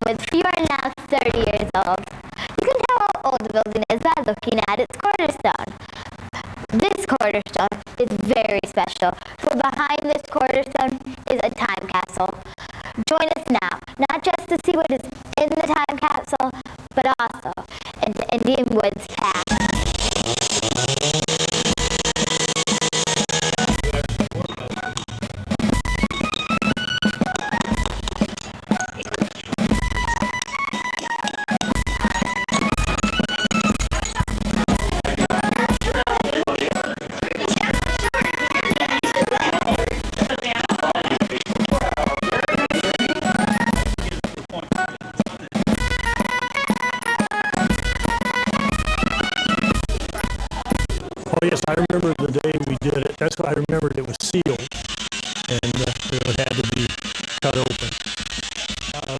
Woods here are now 30 years old. You can tell how old the building is by looking at its cornerstone. This cornerstone is very special, for behind this cornerstone is a time capsule. Join us now, not just to see what is in the time capsule, but also into Indian Woods past. Oh yes, I remember the day we did it. That's what I remembered. It was sealed, and it had to be cut open.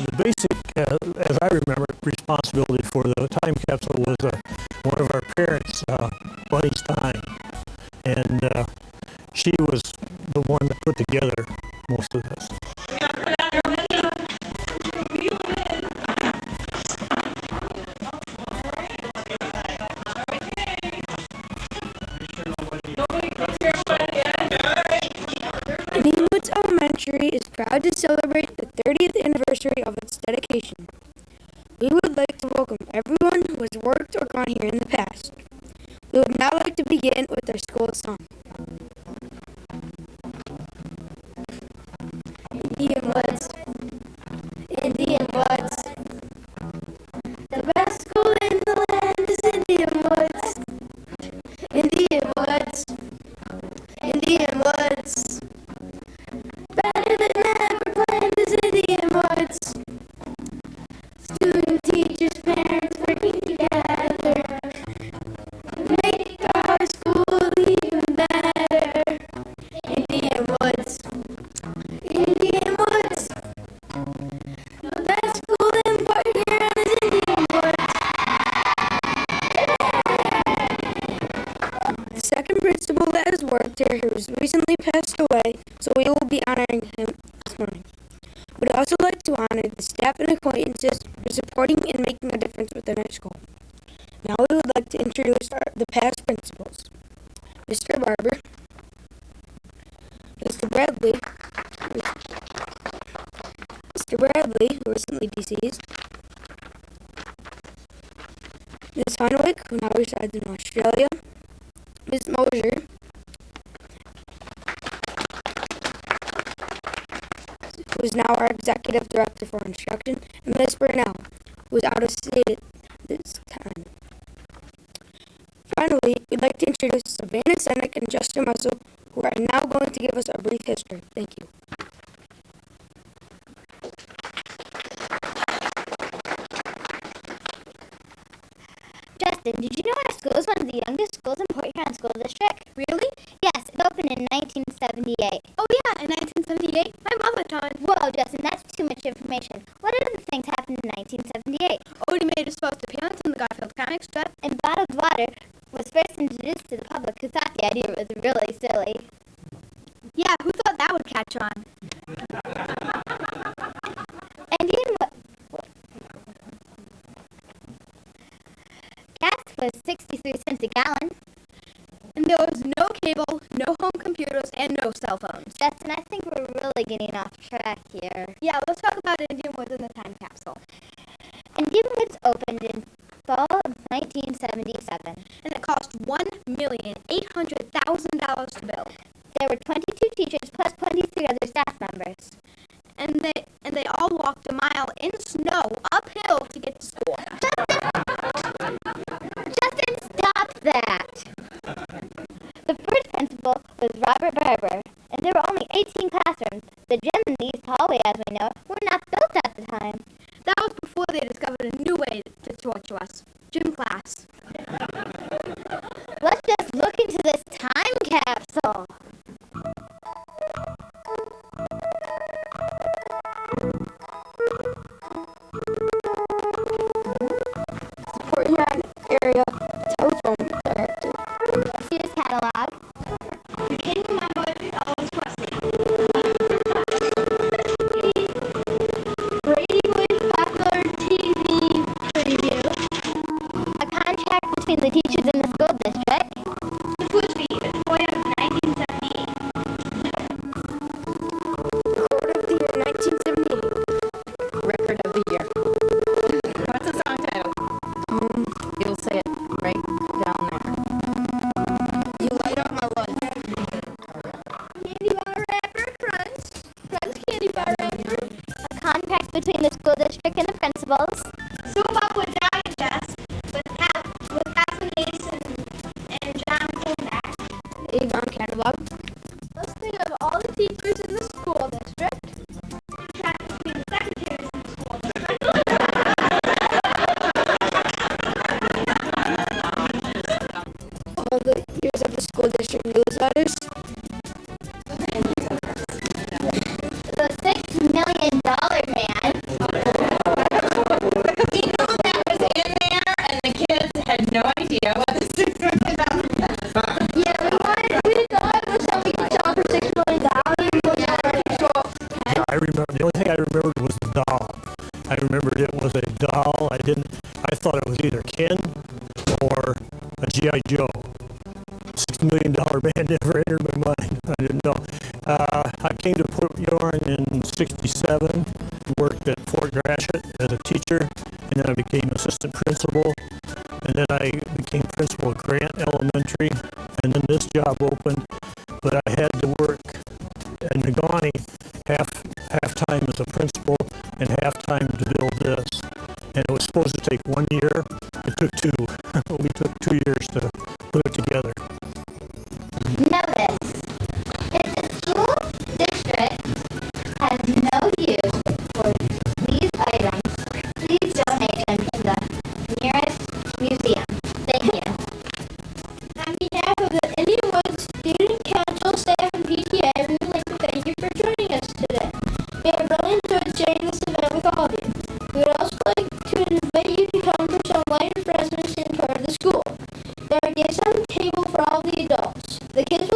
The basic, as I remember, responsibility for the time capsule was one of our parents, Bunny Stein, and she was the one that put together most of this. Indian Woods Elementary is proud to celebrate the 30th anniversary of its dedication. We would like to welcome everyone who has worked or gone here in the past. We would now like to begin with our school song. Indian Woods, Indian Woods. The best school in the land is Indian Woods. Indian Woods, Indian Woods. Better than ever planned is Indian Woods. Student, teachers, parents working together. Make our school even better. Indian Woods, Indian Woods. The best school in Port Huron is Indian Woods. The second principal that has worked here has recently passed away, so we will be honoring him this morning. We'd also like to honor the staff and acquaintances for supporting and making a difference within our school. Now we would like to introduce the past principals. Mr. Barber, Mr. Bradley, who recently deceased, Ms. Hunwick, who now resides in Australia, Ms. Mosier, who is now our Executive Director for Instruction, and Ms. Burnell, who is out of state at this time. Finally, we'd like to introduce Savannah Senek and Justin Russell, who are now going to give us a brief history. Thank you. Justin, did you know our school is one of the youngest schools in Port Huron School District? Really? Yes, it opened in 1978. Oh yeah, in 1978, my mother taught. Whoa, Justin, that's too much information. What other things happened in 1978? Odie made his first appearance in the Garfield comic strip. And bottled water was first introduced to the public, who thought the idea was really silly. Yeah, who thought that would catch on? Gas was 63 cents a gallon. And there was no cable, no home computers, and no cell phones. Justin, I think we're really getting off track here. Yeah, let's talk about Indian Woods in the time capsule. Indian Woods opened in fall of 1977. And it cost $1,800,000 to build. There were 22 teachers plus 23 other staff members. And they all walked a mile in snow uphill to get to school. Justin, stop that! The first principal was Robert Barber, and there were only 18 classrooms. The gym in the East Hallway, as we know, were not built at the time. That was before they discovered a new way to torture us. Gym class. between the school district and the principals. Swoop up with Johnny Chest, with Captain Ace and John Kodak. Avon Catalog. Listing of all the teachers in the school district. Track between the secretaries in the school district. All the years of the school district newsletters. The $6 million man. We knew that was in there, and the kids had no idea what the $6 million was. Yeah, we thought it was something you saw for $6 million. I remember, the only thing I remembered was the doll. I remembered it was a doll. I thought it was either Ken or a G.I. Joe. $6 million man never entered my mind. I didn't know. I came to Port Huron in '67, worked at Fort Gratiot as a teacher, and then I became assistant principal, and then I became principal at Grant Elementary, and then this job opened, but I had to work in Negaunee half time as a principal and half time to build this. And it was supposed to take 1 year. It took 2. We took 2 years to put it together. Notice, if the school district has no use for these items, please donate them to the nearest museum. Thank you. On behalf of the Indian Woods Student Council, staff, and PTA, we would like to thank you for joining us today. We have really enjoyed sharing this event with all of you. We would also like to invite you to come for some light refreshments and tour of the school. There are gifts on the table for all the adults. The kids will